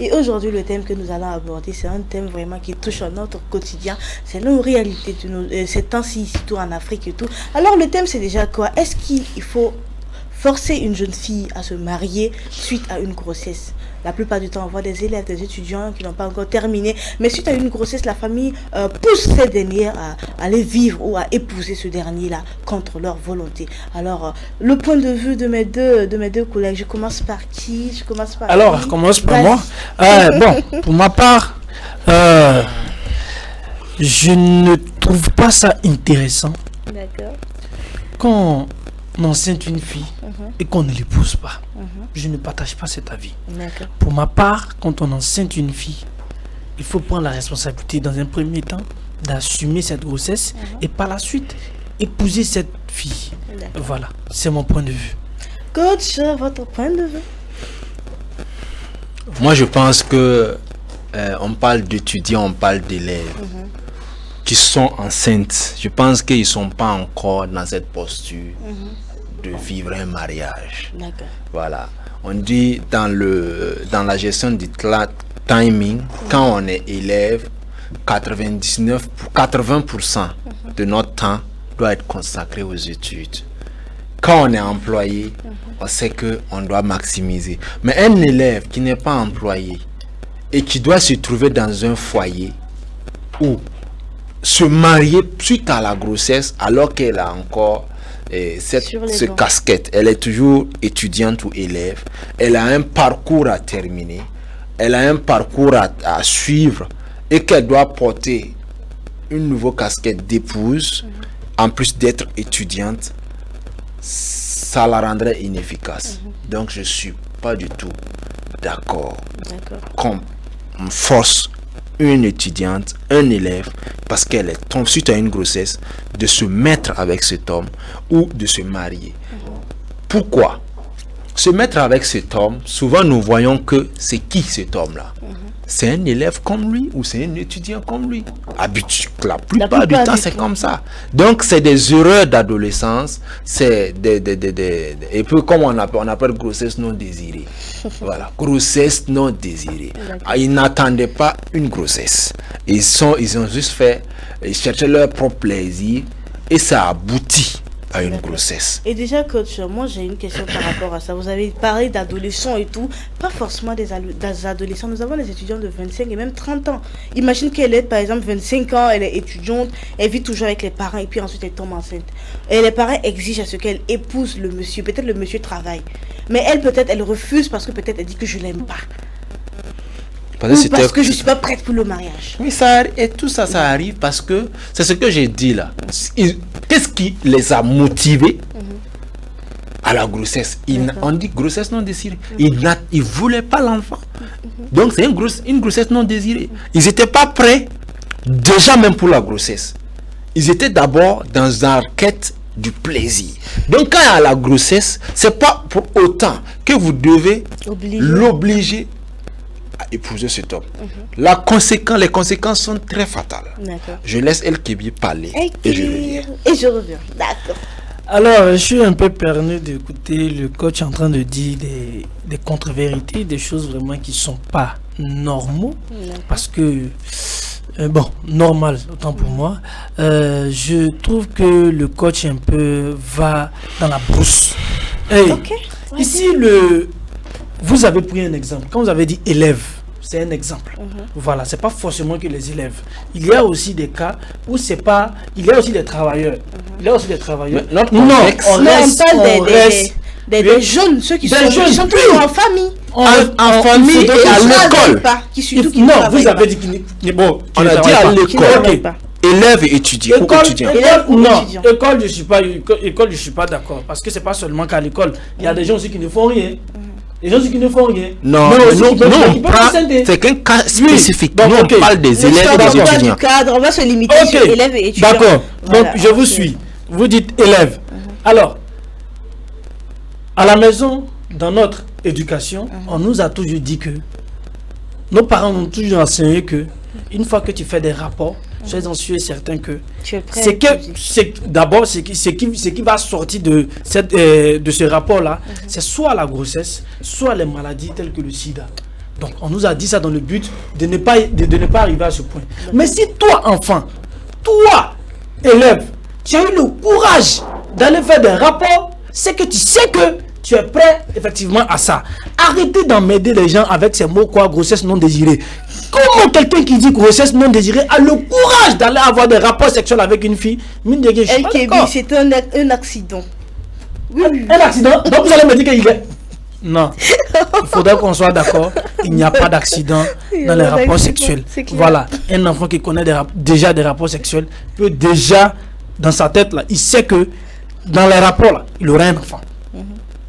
Et aujourd'hui, le thème que nous allons aborder, c'est un thème vraiment qui touche à notre quotidien. C'est nos réalités de ces temps-ci, surtout en Afrique et tout. Alors, le thème, c'est déjà quoi? Est-ce qu'il faut forcer une jeune fille à se marier suite à une grossesse? La plupart du temps, on voit des élèves, des étudiants qui n'ont pas encore terminé. Mais suite à une grossesse, la famille pousse ces dernières à aller vivre ou à épouser ce dernier-là contre leur volonté. Alors, le point de vue de mes deux collègues, je commence par qui? Je commence par Alors, qui? je commence par Vas-y. moi. Bon, pour ma part, je ne trouve pas ça intéressant D'accord. quand on enceinte une fille Mhm, et qu'on ne l'épouse pas. mhm. Je ne partage pas cet avis. D'accord. Pour ma part, quand on enceinte une fille, il faut prendre la responsabilité dans un premier temps d'assumer cette grossesse et par la suite épouser cette fille. D'accord. Voilà, c'est mon point de vue. Coach, votre point de vue? Moi, je pense que on parle d'étudiants, on parle d'élèves Mhm, qui sont enceintes. Je pense qu'ils ne sont pas encore dans cette posture mhm. de vivre un mariage. D'accord. Voilà. On dit dans la gestion du timing, quand on est élève, 80% de notre temps doit être consacré aux études. Quand on est employé, on sait qu'on doit maximiser. Mais un élève qui n'est pas employé et qui doit se trouver dans un foyer ou se marier suite à la grossesse alors qu'elle a encore Sur les ce bancs. casquette, elle est toujours étudiante ou élève, elle a un parcours à terminer, elle a un parcours à suivre et qu'elle doit porter une nouvelle casquette d'épouse en plus d'être étudiante, ça la rendrait inefficace. Donc je suis pas du tout d'accord D'accord. qu'on force une étudiante, un élève, parce qu'elle est tombée suite à une grossesse, de se mettre avec cet homme ou de se marier. Pourquoi? Se mettre avec cet homme, souvent nous voyons que c'est qui cet homme-là? C'est un élève comme lui ou c'est un étudiant comme lui? La plupart du temps, c'est comme ça. Donc, c'est des erreurs d'adolescence, c'est et puis comme on appelle grossesse non désirée. Voilà, grossesse non désirée. Ah, ils n'attendaient pas une grossesse. Ils ont juste ils cherchaient leur propre plaisir et ça aboutit à une grossesse. Et déjà, coach, moi j'ai une question par rapport à ça. Vous avez parlé d'adolescents et tout, pas forcément des adolescents. Nous avons des étudiants de 25 et même 30 ans. Imagine qu'elle est par exemple 25 ans, elle est étudiante, elle vit toujours avec les parents et puis ensuite elle tombe enceinte. Et les parents exigent à ce qu'elle épouse le monsieur. Peut-être le monsieur travaille. Mais elle, peut-être, elle refuse parce que peut-être elle dit que je l'aime pas. Ou parce que je suis pas prête pour le mariage. Oui, et tout ça, ça arrive parce que c'est ce que j'ai dit là. Qu'est-ce qui les a motivés à la grossesse? On dit grossesse non désirée. Ils ne voulaient pas l'enfant. Donc c'est une grossesse non désirée. Ils n'étaient pas prêts déjà même pour la grossesse. Ils étaient d'abord dans la quête du plaisir. Donc quand il y a la grossesse, c'est pas pour autant que vous devez l'obliger à épouser cet homme. Les conséquences sont très fatales. Je laisse El Kébi parler et je reviens. Et je reviens. D'accord. Alors, je suis un peu perdu d'écouter le coach en train de dire des contre-vérités, des choses vraiment qui sont pas normaux. Parce que, bon, normal, autant pour moi. Je trouve que le coach un peu va dans la brousse. Hey, ici, vous avez pris un exemple. Quand vous avez dit élève, c'est un exemple. Voilà, c'est pas forcément que les élèves. Il y a aussi des cas où c'est pas. Il y a aussi des travailleurs. Il y a aussi des travailleurs. On parle des jeunes, ceux qui sont toujours en famille. En famille et à l'école. Non, vous avez dit qu'il bon, on a dit à l'école. Élève et étudiant. École, je suis pas d'accord. Parce que c'est pas seulement qu'à l'école. Il y a des gens aussi qui ne font rien. Les gens qui ne font rien. Non, c'est qu'un cas spécifique. Nous, on parle des élèves et des étudiants. On va se limiter sur élèves et étudiants. D'accord. Donc, je vous suis. Vous dites élève. Alors, à la maison, dans notre éducation, on nous a toujours dit que nos parents nous ont toujours enseigné que une fois que tu fais des rapports, soyez en sûr et certain que d'abord ce qui va sortir de ce rapport là, c'est soit la grossesse, soit les maladies telles que le sida. Donc, on nous a dit ça dans le but de ne pas arriver à ce point. Mais si toi, enfant, toi, élève, tu as eu le courage d'aller faire des rapports, c'est que tu sais que tu es prêt effectivement à ça. Arrêtez d'emmerder les gens avec ces mots quoi, grossesse non désirée. Comment quelqu'un qui dit grossesse non désirée a le courage d'aller avoir des rapports sexuels avec une fille? Mine de rien, je suis pas d'accord. C'est un accident. Oui. Un accident? Donc vous allez me dire qu'il est... Non, il faudrait qu'on soit d'accord. Il n'y a pas d'accident dans les rapports sexuels. Voilà, un enfant qui connaît déjà des rapports sexuels peut déjà, dans sa tête, là, il sait que dans les rapports, là, il aura un enfant.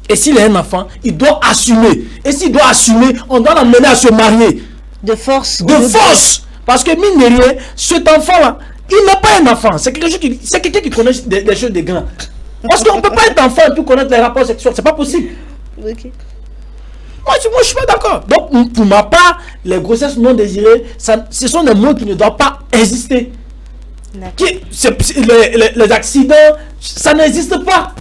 Et s'il a un enfant, il doit assumer. Et s'il doit assumer, on doit l'amener à se marier. De force. De force. Parce que mine de rien, cet enfant-là, il n'est pas un enfant. C'est quelqu'un qui connaît des choses de grands. Parce qu'on ne peut pas être enfant et puis connaître les rapports sexuels. C'est pas possible. Ok. Moi, je suis pas d'accord. Donc, pour ma part, les grossesses non désirées, ce sont des mots qui ne doivent pas exister. Les accidents, ça n'existe pas.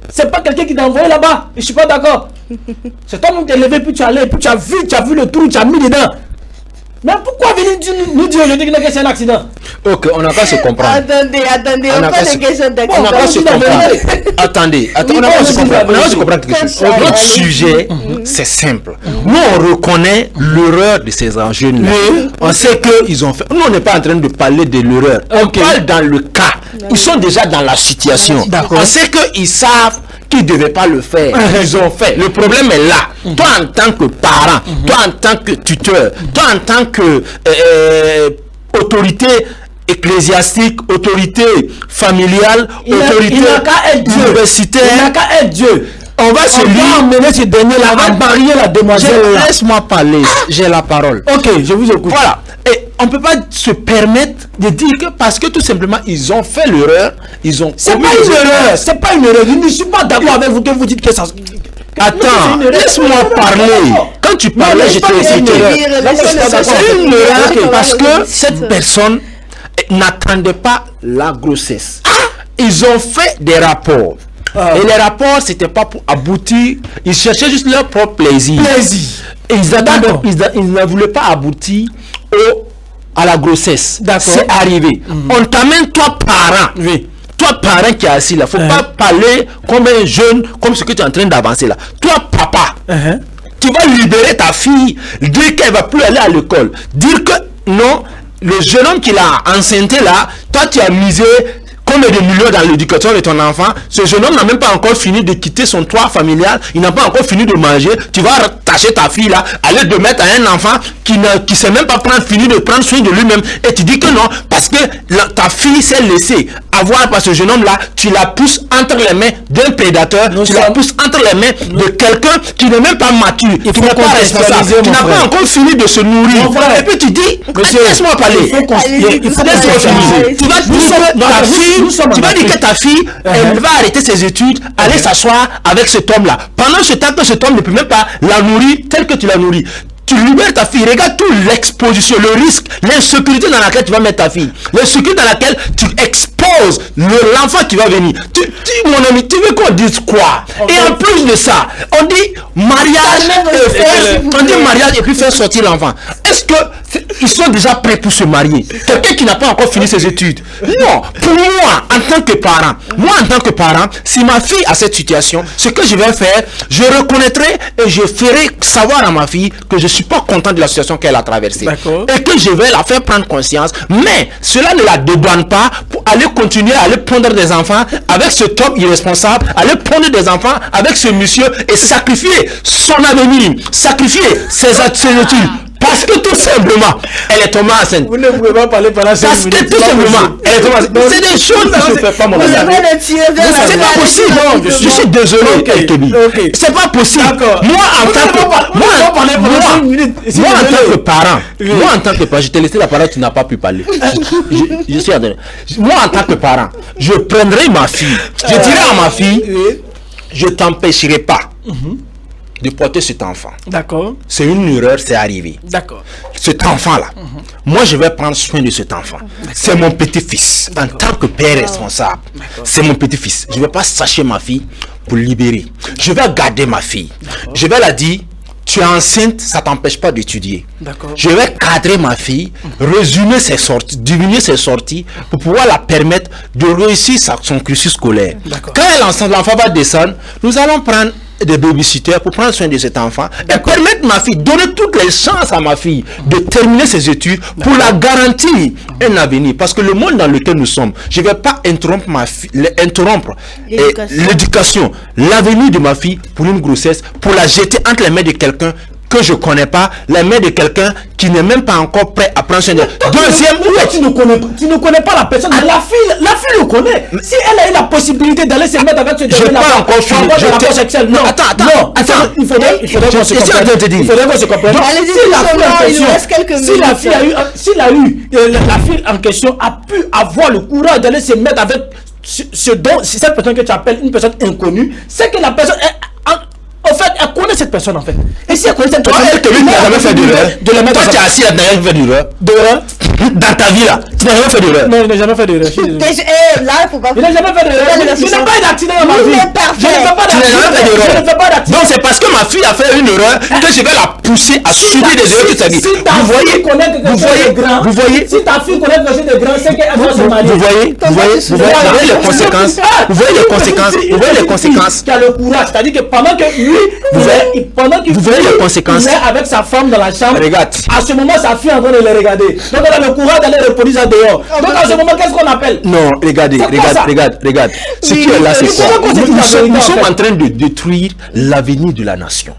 C'est pas quelqu'un qui t'a envoyé là-bas. Je suis pas d'accord. C'est toi qui t'es levé, puis tu as allé, puis tu as vu le trou, tu as mis dedans. Mais pourquoi venir nous dire aujourd'hui que c'est un accident? Ok, on n'a pas se comprendre. Attendez, on n'a pas de question d'accident. On n'a pas se comprendre. Attendez, on n'a pas se comprendre. On n'a pas se comprendre quelque chose. Notre sujet, c'est simple. Nous, on reconnaît l'erreur de ces jeunes-là. On sait qu'ils ont fait. Nous, on n'est pas en train de parler de l'erreur. On parle dans le cas. Ils sont déjà dans la situation. On sait qu'ils savent qu'ils ne devaient pas le faire. Ils ont fait. Le problème est là. Toi, en tant que parent, toi, en tant que tuteur, toi, en tant que autorité ecclésiastique, autorité familiale, autorité universitaire, il n'a qu'à être Dieu. On va se lire. Emmener ce dernier-là, on va marier la demoiselle. Laisse-moi parler, j'ai la parole. Ok, je vous écoute. Voilà. Et on ne peut pas se permettre de dire que parce que tout simplement ils ont fait l'erreur, ils ont. C'est pas une erreur, c'est pas une erreur. Je ne suis pas d'accord avec vous que vous dites que ça. Attends, laisse-moi parler. Quand tu parlais, je t'ai expliqué. C'est une erreur parce que cette personne n'attendait pas la grossesse. Ils ont fait des rapports. Et les rapports, c'était pas pour aboutir. Ils cherchaient juste leur propre plaisir. Et ils ne voulaient pas aboutir à la grossesse. C'est arrivé. On t'amène toi parent. Toi parent qui est assis là. Faut pas parler comme un jeune, comme ce que tu es en train d'avancer là. Toi papa. Tu vas libérer ta fille. Dire qu'elle va plus aller à l'école. Dire que non, le jeune homme qui l'a enceinté là, toi tu as misé combien de millions dans l'éducation de ton enfant. Ce jeune homme n'a même pas encore fini de quitter son toit familial. Il n'a pas encore fini de manger. Tu vas attacher ta fille là, aller de mettre à un enfant qui ne sait même pas fini de prendre soin de lui-même. Et tu dis que non, parce que ta fille s'est laissée avoir par ce jeune homme là, tu la pousses entre les mains d'un prédateur, tu la pousses entre les mains de quelqu'un qui n'est même pas mature, qui n'est pas responsable, qui n'a pas encore fini de se nourrir. Et puis tu dis, laisse-moi parler. Il faut laisse-moi finir. Tu vas dire que ta fille, tu vas dire que ta fille, elle va arrêter ses études, aller s'asseoir avec cet homme-là. Pendant ce temps que cet homme ne peut même pas la nourrir tel que tu la nourris. Tu libères ta fille, regarde toute l'exposition, le risque, l'insécurité dans laquelle tu vas mettre ta fille, l'insécurité dans laquelle tu exposes l'enfant qui va venir. Mon ami, tu veux qu'on dise quoi? Et en plus de ça, on dit mariage et puis faire sortir l'enfant. Est-ce que ils sont déjà prêts pour se marier? Quelqu'un qui n'a pas encore fini ses études? Non. Pour moi, en tant que parent, si ma fille a cette situation, ce que je vais faire, je reconnaîtrai et je ferai savoir à ma fille que je suis pas content de la situation qu'elle a traversée. Et que je vais la faire prendre conscience. Mais cela ne la dédouane pas pour aller continuer à aller pondre des enfants avec ce homme irresponsable, aller pondre des enfants avec ce monsieur et sacrifier son avenir, sacrifier ses études. Parce que tout simplement, elle est tombée enceinte. Vous ne pouvez pas parler pendant 5 minutes. Parce que tout simplement, elle est tombée enceinte. C'est des choses qui ne se font pas, mon ami. C'est pas possible. Je suis désolé, Kelkebi. C'est pas possible. Moi, en tant que parent, je t'ai laissé la parole, tu n'as pas pu parler. Je suis moi, en tant que parent, je prendrai ma fille. Je dirai à ma fille, je t'empêcherai pas de porter cet enfant. D'accord. C'est une erreur, c'est arrivé. D'accord. Cet enfant-là, moi je vais prendre soin de cet enfant. C'est mon petit-fils. En tant que père responsable, c'est mon petit-fils. Je ne vais pas sacher ma fille pour libérer. Je vais garder ma fille. Je vais la dire, tu es enceinte, ça t'empêche pas d'étudier. D'accord. Je vais cadrer ma fille, résumer ses sorties, diminuer ses sorties pour pouvoir la permettre de réussir son cursus scolaire. Quand elle est enceinte, l'enfant va descendre, nous allons prendre des babysitters pour prendre soin de cet enfant et permettre ma fille, donner toutes les chances à ma fille de terminer ses études pour la garantir un avenir. Parce que le monde dans lequel nous sommes, je ne vais pas interrompre l'éducation, l'avenir de ma fille pour une grossesse, pour la jeter entre les mains de quelqu'un que je connais pas, les mains de quelqu'un qui n'est même pas encore prêt à prendre soin de. Deuxième, tu ne connais pas la personne. La fille le connaît. Si elle a eu la possibilité d'aller se mettre avec ce je n'ai pas encore fini. Non, attends. Il faudrait qu'on se comprenne. Il faudrait qu'on se comprenne. Si la fille en question a pu avoir le courage d'aller se mettre avec cette personne que tu appelles une personne inconnue, c'est que la personne est. En fait, elle connaît cette personne en fait. Et si elle connaît cette personne, elle n'a jamais fait d'erreur. Toi, tu es assis là, tu n'as jamais fait d'erreur. Dans ta vie là, tu n'as jamais fait d'erreur. Non, je n'ai jamais fait d'erreur. Là, il faut pas. Je n'ai jamais fait d'erreur. Je n'ai pas eu d'accident dans ma vie. Je ne fais pas d'accident. Donc c'est parce que ma fille a fait une erreur que je vais la pousser à subir des erreurs toute sa vie. Vous voyez. Si ta fille connaît quelque chose de grand, c'est qu'elle doit se marier. Vous voyez les conséquences. Vous voyez les conséquences. Qui a le courage, c'est-à-dire que pendant que lui, vous voyez les conséquences. Il est avec sa femme dans la chambre. Regarde. À ce moment, sa fille est en train de le regarder. Donc elle a le courage d'aller reproduire ça dehors. Donc à ce moment, qu'est-ce qu'on appelle? Non, regarde. Ce qui est là, c'est quoi? Nous sommes en train de détruire l'avenir de la nation.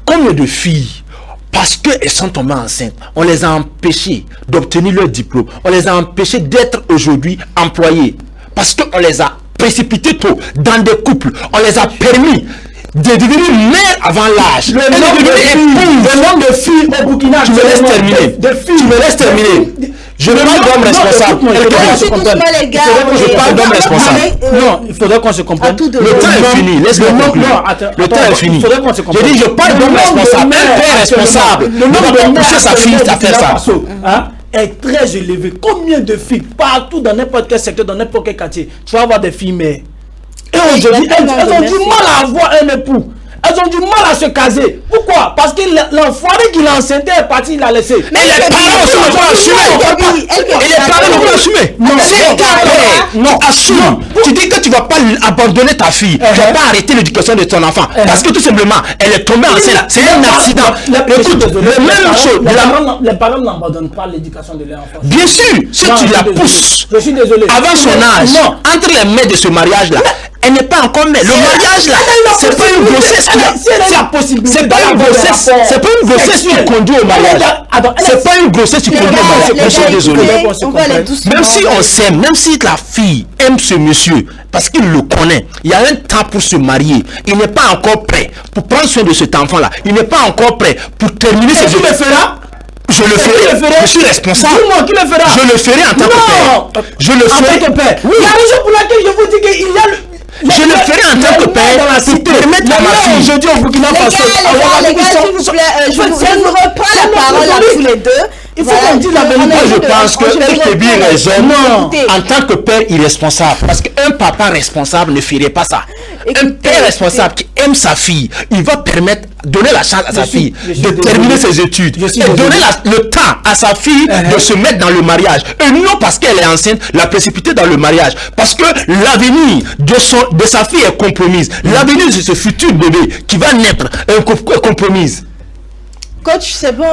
Combien de filles, parce qu'elles sont tombées enceintes, on les a empêchées d'obtenir leur diplôme, on les a empêchées d'être aujourd'hui employées, parce qu'on les a précipitées tôt dans des couples, on les a permis de devenir mère avant l'âge. Le nombre de filles au Burkina. Tu me laisses terminer. Je ne parle pas d'homme responsable. Je parle d'homme responsable. Non, il faudrait qu'on se comprenne. Le temps est fini. Laisse-moi conclure. Le temps est fini. Je dis, je parle d'homme responsable. Un père responsable. Le nombre de pousser sa fille à faire ça est très élevé. Combien de filles partout dans n'importe quel secteur, dans n'importe quel quartier, tu vas avoir des filles mères. Et aujourd'hui, elles ont du mal à avoir un époux. Elles ont du mal à se caser. Pourquoi? Parce que l'enfoiré qui l'a enceinte est parti, il l'a laissé. Mais les parents aussi ne vont assumer. Et les parents ne vont assumer. Non, assume. Tu dis que tu ne vas pas abandonner ta fille. Tu ne vas pas arrêter l'éducation de ton enfant. Parce que tout simplement, elle est tombée enceinte. C'est un accident. Écoute, la même chose. Les parents n'abandonnent pas l'éducation de leur enfant. Bien sûr, si tu la pousses avant son âge, entre les mains de ce mariage-là, elle n'est pas encore mère. Le mariage là, c'est pas une grossesse. C'est pas une grossesse. C'est pas une grossesse qui conduit au mariage. C'est pas une grossesse qui conduit au mariage. Je suis désolé. Même si on s'aime, même si la fille aime ce monsieur, parce qu'il le connaît, il y a un temps pour se marier. Il n'est pas encore prêt pour prendre soin de cet enfant-là. Il n'est pas encore prêt pour terminer ses études. Je le ferai. Je suis responsable. Qui le fera? Je le ferai en tant que père. Je le ferai. En tant que père. Oui. La raison pour laquelle je vous dis qu'il y a le. Je le ferai en tant que père pour permettre à ma fille. Aujourd'hui au Burkina Faso. Les gars, s'il vous plaît, je reprends la parole à tous les deux. Il faut qu'on dise la vérité. Moi, je pense que El Kébir raisonne en tant que père irresponsable. Parce qu'un papa responsable ne ferait pas ça. Un père responsable qui aime sa fille, il va permettre, donner la chance à sa fille de terminer ses études et donner le temps à sa fille de se mettre dans le mariage. Et non parce qu'elle est enceinte, la précipiter dans le mariage. Parce que l'avenir de sa fille est compromise. L'avenir de ce futur bébé qui va naître est compromise. Coach, c'est bon,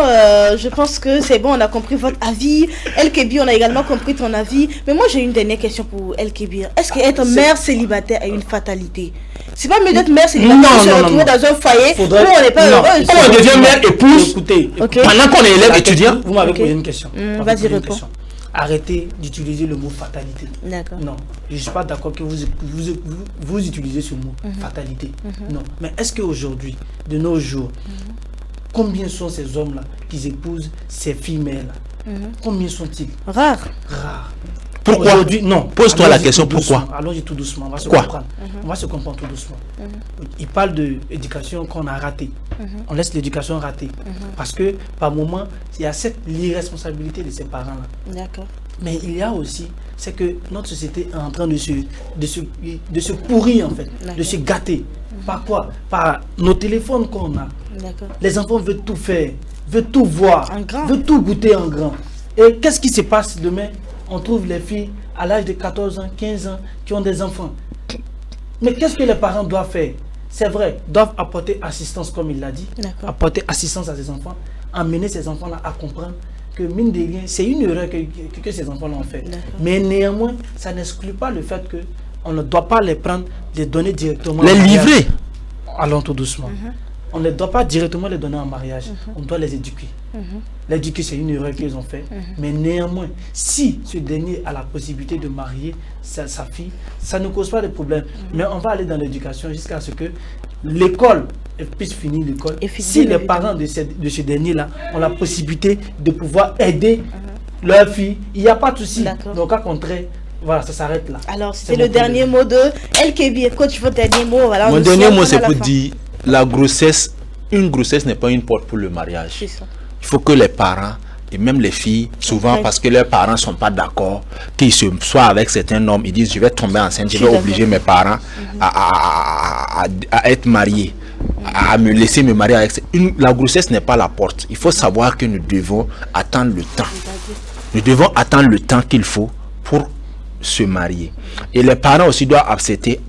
je pense que c'est bon, on a compris votre avis. El Kébir, on a également compris ton avis. Mais moi, j'ai une dernière question pour El Kébir. Est-ce qu'être mère célibataire est une fatalité? C'est pas mieux d'être mère célibataire que de se retrouver dans un foyer où on n'est pas heureuse. On devient mère épouse pendant qu'on est élève étudiant. Vous m'avez posé une question. Vas-y, réponds. Arrêtez d'utiliser le mot fatalité. D'accord. Non, je ne suis pas d'accord que vous utilisez ce mot, fatalité. Non, mais est-ce qu'aujourd'hui, de nos jours, combien sont ces hommes-là qui épousent ces filles-mères-là? Combien sont-ils? Rares. Pourquoi? Aujourd'hui, non. Pose-toi la question, pourquoi? Allons-y tout doucement, on va se comprendre. On va se comprendre tout doucement. Il parle de l'éducation qu'on a ratée. On laisse l'éducation ratée. Parce que, par moment, il y a cette irresponsabilité de ces parents-là. D'accord. Mais il y a aussi, c'est que notre société est en train de se pourrir en fait, de se gâter. Par quoi? Par nos téléphones qu'on a. Les enfants veulent tout faire, veulent tout voir, veulent tout goûter en grand. Et qu'est-ce qui se passe demain? On trouve les filles à l'âge de 14 ans, 15 ans qui ont des enfants. Mais qu'est-ce que les parents doivent faire? C'est vrai, doivent apporter assistance comme il l'a dit, apporter assistance à ces enfants, amener ces enfants-là à comprendre que mine de rien, c'est une erreur que ces enfants-là ont fait. Mais néanmoins, ça n'exclut pas le fait qu'on ne doit pas les prendre, les donner directement. Les livrer. Allons tout doucement. On ne doit pas directement les donner en mariage. On doit les éduquer. L'éduquer, c'est une erreur qu'ils ont fait. Mais néanmoins, si ce dernier a la possibilité de marier sa fille, ça ne cause pas de problème. Mais on va aller dans l'éducation jusqu'à ce que l'école puisse finir l'école. Si les parents de ce dernier-là ont la possibilité de pouvoir aider leur fille, il n'y a pas de souci. Donc, à contraire, voilà, ça s'arrête là. Alors, c'est le dernier mot de LKB. Coach, votre dernier mot. Voilà, mon dernier mot, c'est pour dire la grossesse. Une grossesse n'est pas une porte pour le mariage. Il faut que les parents et même les filles, souvent parce que leurs parents ne sont pas d'accord, qu'ils se soient avec certains hommes, ils disent je vais tomber enceinte, je vais obliger mes parents à être mariés, à me laisser me marier avec. La grossesse n'est pas la porte. Il faut savoir que nous devons attendre le temps. Nous devons attendre le temps qu'il faut pour se marier. Et les parents aussi doivent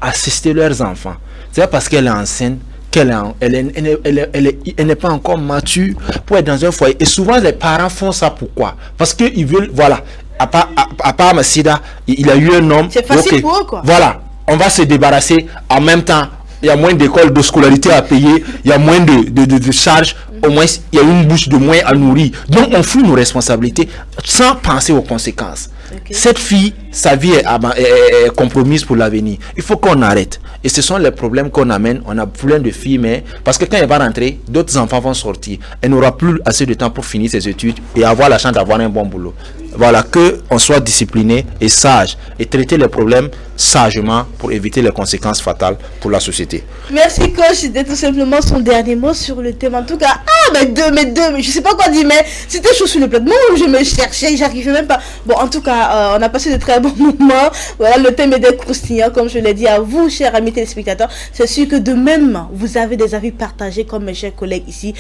assister leurs enfants. C'est parce qu'elle est enceinte elle n'est pas encore mature pour être dans un foyer. Et souvent les parents font ça pourquoi? Parce qu'ils veulent, voilà, à part Massida, il a eu un homme. C'est facile pour eux quoi. Voilà, on va se débarrasser en même temps. Il y a moins d'écoles de scolarité à payer, il y a moins de charges, au moins il y a une bouche de moins à nourrir. Donc on fout nos responsabilités sans penser aux conséquences. Cette fille, sa vie est compromise pour l'avenir. Il faut qu'on arrête. Et ce sont les problèmes qu'on amène. On a plein de filles, mais parce que quand elle va rentrer, d'autres enfants vont sortir. Elle n'aura plus assez de temps pour finir ses études et avoir la chance d'avoir un bon boulot. Voilà, qu'on soit discipliné et sage et traiter les problèmes sagement pour éviter les conséquences fatales pour la société. Merci coach, c'était tout simplement son dernier mot sur le thème. En tout cas, mais je sais pas quoi dire, mais c'était chaud sur le plateau. Je me cherchais, j'arrivais même pas. Bon, en tout cas, on a passé de très bons moments. Voilà, le thème est des croustillants, comme je l'ai dit à vous, chers amis téléspectateurs. C'est sûr que de même, vous avez des avis partagés comme mes chers collègues ici.